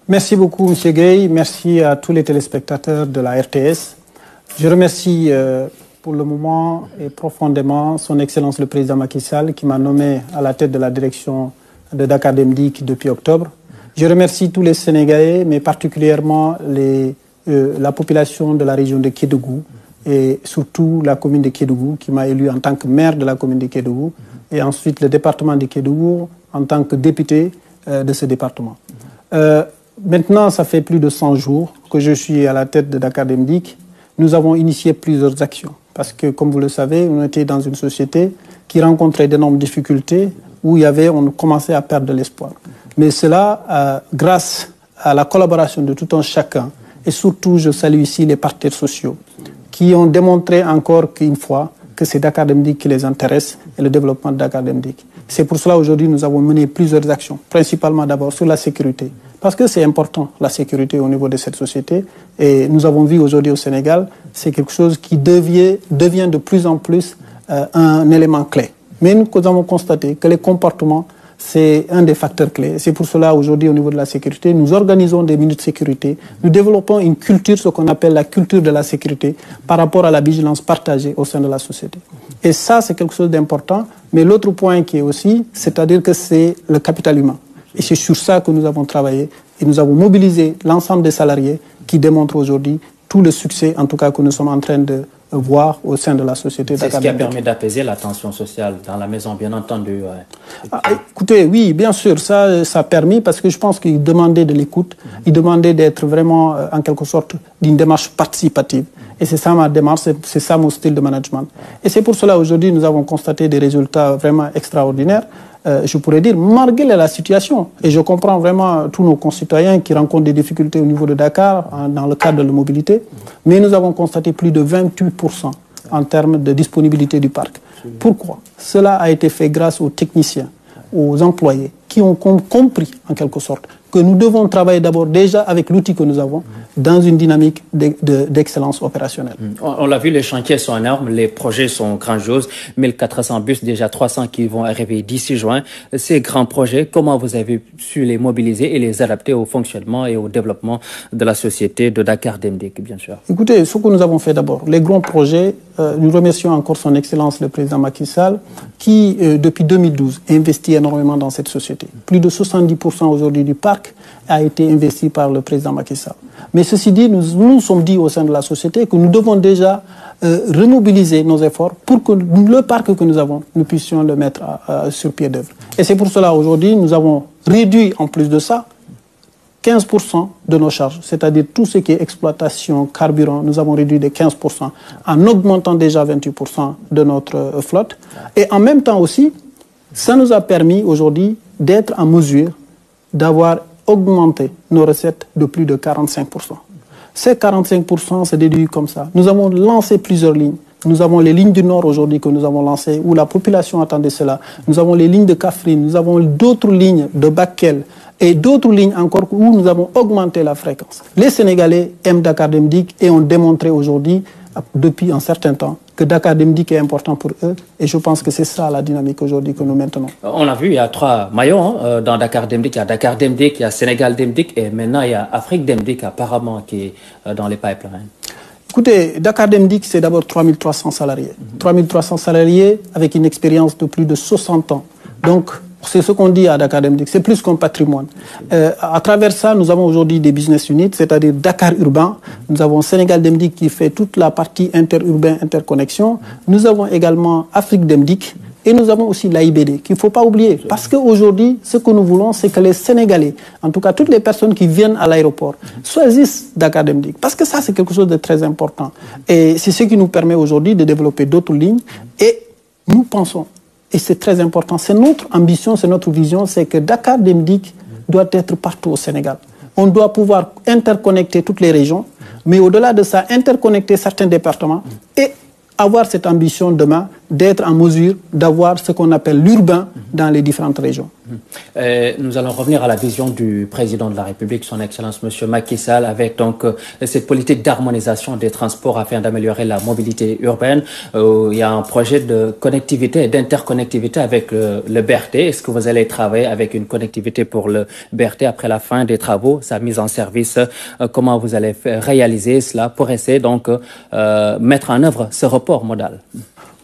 Merci beaucoup, M. Gueye. Merci à tous les téléspectateurs de la RTS. Je remercie pour le moment et profondément son Excellence le Président Macky Sall qui m'a nommé à la tête de la direction de Dakar Dem Dikk depuis octobre. Je remercie tous les Sénégalais, mais particulièrement la population de la région de Kédougou et surtout la commune de Kédougou qui m'a élu en tant que maire de la commune de Kédougou et ensuite le département de Kédougou en tant que député de ce département. Maintenant, ça fait plus de 100 jours que je suis à la tête de Dakar Dem Dikk. Nous avons initié plusieurs actions parce que, comme vous le savez, on était dans une société qui rencontrait d'énormes difficultés où on commençait à perdre de l'espoir. Mais cela, grâce à la collaboration de tout un chacun, et surtout, je salue ici les partenaires sociaux, qui ont démontré encore une fois que c'est Dakar Dem Dikk qui les intéresse et le développement de Dakar Dem Dikk. C'est pour cela aujourd'hui nous avons mené plusieurs actions, principalement d'abord sur la sécurité. Parce que c'est important, la sécurité au niveau de cette société. Et nous avons vu aujourd'hui au Sénégal, c'est quelque chose qui devient de plus en plus un élément clé. Mais nous avons constaté que les comportements, c'est un des facteurs clés. C'est pour cela aujourd'hui au niveau de la sécurité, nous organisons des minutes de sécurité. Nous développons une culture, ce qu'on appelle la culture de la sécurité, par rapport à la vigilance partagée au sein de la société. Et ça, c'est quelque chose d'important. Mais l'autre point qui est aussi, c'est-à-dire que c'est le capital humain. Et c'est sur ça que nous avons travaillé et nous avons mobilisé l'ensemble des salariés qui démontrent aujourd'hui tout le succès, en tout cas, que nous sommes en train de voir au sein de la société. C'est ce qui a permis d'apaiser la tension sociale dans la maison, bien entendu. Écoutez, oui, bien sûr, ça a permis parce que je pense qu'ils demandaient de l'écoute, ils demandaient d'être vraiment, en quelque sorte, d'une démarche participative. Et c'est ça ma démarche, c'est ça mon style de management. Et c'est pour cela aujourd'hui nous avons constaté des résultats vraiment extraordinaires. Je pourrais dire, malgré la situation. Et je comprends vraiment tous nos concitoyens qui rencontrent des difficultés au niveau de Dakar, dans le cadre de la mobilité. Mais nous avons constaté plus de 28% en termes de disponibilité du parc. Pourquoi? Cela a été fait grâce aux techniciens, aux employés, qui ont compris, en quelque sorte, que nous devons travailler d'abord déjà avec l'outil que nous avons dans une dynamique d'excellence opérationnelle. On l'a vu, les chantiers sont énormes, les projets sont grandioses, 1400 bus, déjà 300 qui vont arriver d'ici juin. Ces grands projets, comment vous avez su les mobiliser et les adapter au fonctionnement et au développement de la société de Dakar Dem Dikk, bien sûr? Écoutez, ce que nous avons fait d'abord, les grands projets, nous remercions encore son Excellence le Président Macky Sall, qui, depuis 2012, investit énormément dans cette société. Plus de 70% aujourd'hui du parc a été investi par le Président Macky Sall. Mais ceci dit, nous sommes dit au sein de la société que nous devons déjà remobiliser nos efforts pour que le parc que nous avons, nous puissions le mettre sur pied d'œuvre. Et c'est pour cela aujourd'hui, nous avons réduit en plus de ça 15% de nos charges, c'est-à-dire tout ce qui est exploitation, carburant, nous avons réduit de 15% en augmentant déjà 28% de notre flotte. Et en même temps aussi, ça nous a permis aujourd'hui d'être en mesure d'avoir augmenté nos recettes de plus de 45%. Ces 45% se déduisent comme ça. Nous avons lancé plusieurs lignes. Nous avons les lignes du Nord aujourd'hui que nous avons lancées, où la population attendait cela. Nous avons les lignes de Kaffrine, nous avons d'autres lignes de Bakel et d'autres lignes encore où nous avons augmenté la fréquence. Les Sénégalais aiment Dakar Dem Dikk et ont démontré aujourd'hui, depuis un certain temps, que Dakar Dem Dikk est important pour eux. Et je pense que c'est ça la dynamique aujourd'hui que nous maintenons. On l'a vu, il y a 3 maillons dans Dakar Dem Dikk. Il y a Dakar Dem Dikk, il y a Sénégal Dem Dikk et maintenant il y a Afrique Dem Dikk apparemment qui est dans les pipelines. Écoutez, Dakar Dem Dikk, c'est d'abord 3300 salariés. 3300 salariés avec une expérience de plus de 60 ans. Donc, c'est ce qu'on dit à Dakar Dem Dikk, c'est plus qu'un patrimoine. À travers ça, nous avons aujourd'hui des business units, c'est-à-dire Dakar Urbain. Nous avons Sénégal Dem Dikk qui fait toute la partie interurbain, interconnexion. Nous avons également Afrique Dem Dikk. Et nous avons aussi l'AIBD, qu'il ne faut pas oublier. Parce qu'aujourd'hui, ce que nous voulons, c'est que les Sénégalais, en tout cas toutes les personnes qui viennent à l'aéroport, choisissent Dakar Dem Dikk. Parce que ça, c'est quelque chose de très important. Et c'est ce qui nous permet aujourd'hui de développer d'autres lignes. Et nous pensons, et c'est très important, c'est notre ambition, c'est notre vision, c'est que Dakar Dem Dikk doit être partout au Sénégal. On doit pouvoir interconnecter toutes les régions, mais au-delà de ça, interconnecter certains départements et avoir cette ambition demain d'être en mesure d'avoir ce qu'on appelle l'urbain dans les différentes régions. Nous allons revenir à la vision du président de la République, son Excellence M. Macky Sall, avec donc cette politique d'harmonisation des transports afin d'améliorer la mobilité urbaine. Il y a un projet de connectivité et d'interconnectivité avec le BRT. Est-ce que vous allez travailler avec une connectivité pour le BRT après la fin des travaux, sa mise en service? Comment vous allez réaliser cela pour essayer donc mettre en œuvre ce report modal?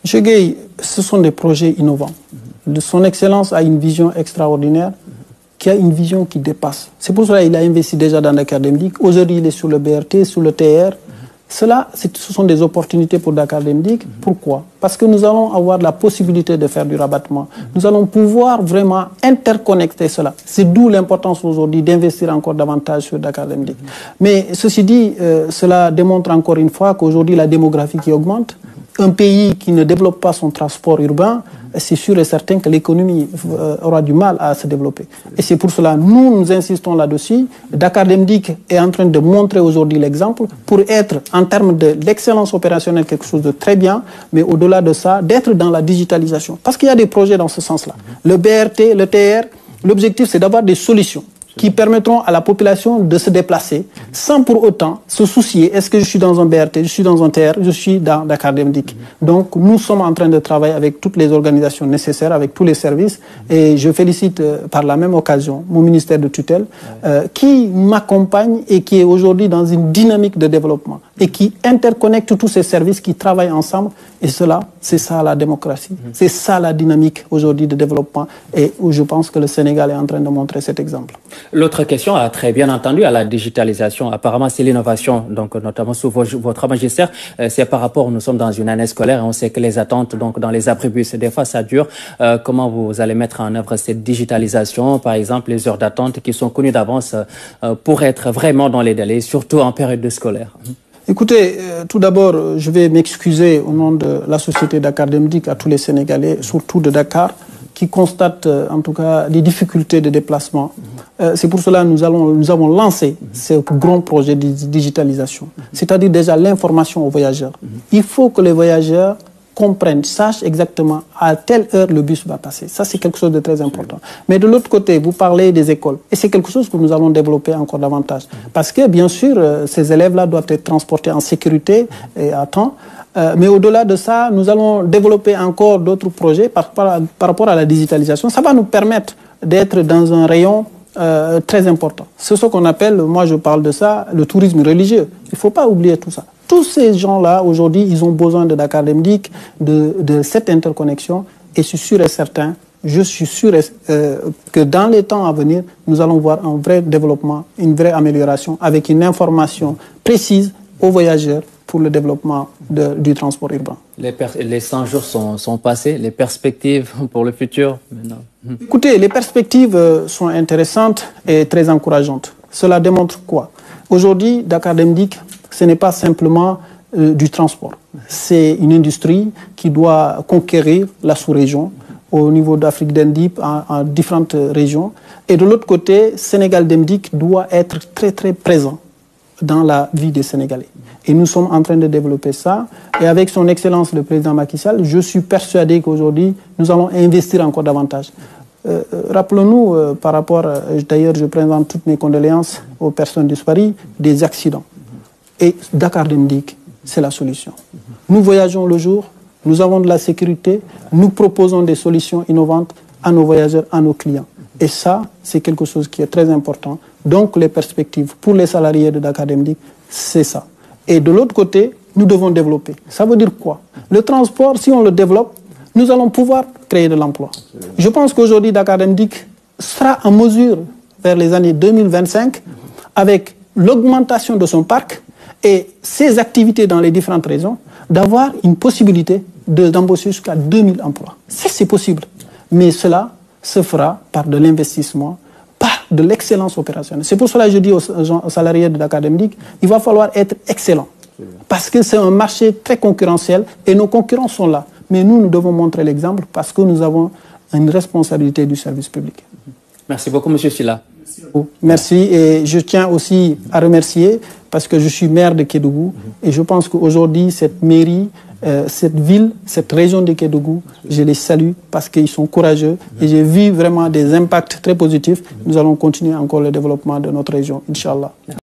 Monsieur Gueye, ce sont des projets innovants. Son Excellence a une vision extraordinaire, qui a une vision qui dépasse. C'est pour cela qu'il a investi déjà dans Dakar Dem Dikk. Aujourd'hui, il est sur le BRT, sur le TR. Ce sont des opportunités pour Dakar Dem Dikk. Pourquoi? Parce que nous allons avoir la possibilité de faire du rabattement. Nous allons pouvoir vraiment interconnecter cela. C'est d'où l'importance aujourd'hui d'investir encore davantage sur Dakar Dem Dikk. Mais ceci dit, cela démontre encore une fois qu'aujourd'hui, la démographie qui augmente, un pays qui ne développe pas son transport urbain, c'est sûr et certain que l'économie aura du mal à se développer. Et c'est pour cela que nous insistons là-dessus. Dakar Dem Dikk est en train de montrer aujourd'hui l'exemple pour être, en termes d'excellence opérationnelle, quelque chose de très bien, mais au-delà de ça, d'être dans la digitalisation. Parce qu'il y a des projets dans ce sens-là. Le BRT, le TR, l'objectif c'est d'avoir des solutions qui permettront à la population de se déplacer sans pour autant se soucier. Est-ce que je suis dans un BRT, je suis dans un TR, je suis dans Dakar Dem Dikk. Donc nous sommes en train de travailler avec toutes les organisations nécessaires, avec tous les services. Et je félicite par la même occasion mon ministère de tutelle qui m'accompagne et qui est aujourd'hui dans une dynamique de développement et qui interconnecte tous ces services qui travaillent ensemble. Et cela, c'est ça la démocratie. C'est ça la dynamique aujourd'hui de développement et où je pense que le Sénégal est en train de montrer cet exemple. L'autre question a très bien entendu à la digitalisation. Apparemment, c'est l'innovation, donc notamment sous votre magistère. C'est par rapport, nous sommes dans une année scolaire et on sait que les attentes, donc dans les abribus, des fois ça dure. Comment vous allez mettre en œuvre cette digitalisation, par exemple les heures d'attente qui sont connues d'avance pour être vraiment dans les délais, surtout en période de scolaire? Écoutez, tout d'abord, je vais m'excuser au nom de la société Dakar Dem Dikk à tous les Sénégalais, surtout de Dakar, qui constatent en tout cas les difficultés de déplacement. C'est pour cela que nous avons lancé ce grand projet de digitalisation, c'est-à-dire déjà l'information aux voyageurs. Il faut que les voyageurs comprennent, sachent exactement à telle heure le bus va passer. Ça, c'est quelque chose de très important. Mais de l'autre côté, vous parlez des écoles. Et c'est quelque chose que nous allons développer encore davantage. Parce que, bien sûr, ces élèves-là doivent être transportés en sécurité et à temps. Mais au-delà de ça, nous allons développer encore d'autres projets par rapport à la digitalisation. Ça va nous permettre d'être dans un rayon très important. C'est ce qu'on appelle, moi je parle de ça, le tourisme religieux. Il ne faut pas oublier tout ça. Tous ces gens-là, aujourd'hui, ils ont besoin de Dakar Dem Dikk, de cette interconnexion. Et je suis sûr et certain, que dans les temps à venir, nous allons voir un vrai développement, une vraie amélioration avec une information précise aux voyageurs pour le développement du transport urbain. Les 100 jours sont passés, les perspectives pour le futur maintenant. Écoutez, les perspectives sont intéressantes et très encourageantes. Cela démontre quoi? Aujourd'hui, Dakar Dem Dikk, ce n'est pas simplement du transport. C'est une industrie qui doit conquérir la sous-région au niveau d'Afrique Dem Dikk, en différentes régions. Et de l'autre côté, Sénégal Dem Dikk doit être très très présent dans la vie des Sénégalais. Et nous sommes en train de développer ça. Et avec son Excellence le Président Macky Sall, je suis persuadé qu'aujourd'hui, nous allons investir encore davantage. Rappelons-nous, par rapport, d'ailleurs je présente toutes mes condoléances aux personnes disparues, des accidents. Et Dakar Dem Dikk, c'est la solution. Nous voyageons le jour, nous avons de la sécurité, nous proposons des solutions innovantes à nos voyageurs, à nos clients. Et ça, c'est quelque chose qui est très important. Donc les perspectives pour les salariés de Dakar Dem Dikk, c'est ça. Et de l'autre côté, nous devons développer. Ça veut dire quoi? Le transport, si on le développe, nous allons pouvoir créer de l'emploi. Je pense qu'aujourd'hui, Dakar Dem Dikk sera en mesure, vers les années 2025, avec l'augmentation de son parc et ses activités dans les différentes régions, d'avoir une possibilité d'embaucher jusqu'à 2000 emplois. Ça, c'est possible. Mais cela se fera par de l'investissement, par de l'excellence opérationnelle. C'est pour cela que je dis aux salariés de Dakar Dem Dikk, il va falloir être excellent. Parce que c'est un marché très concurrentiel et nos concurrents sont là. Mais nous devons montrer l'exemple parce que nous avons une responsabilité du service public. Merci beaucoup, M. Sylla. Merci et je tiens aussi à remercier parce que je suis maire de Kédougou et je pense qu'aujourd'hui cette mairie cette ville, cette région de Kédougou, je les salue parce qu'ils sont courageux et j'ai vu vraiment des impacts très positifs. Nous allons continuer encore le développement de notre région, Inch'Allah.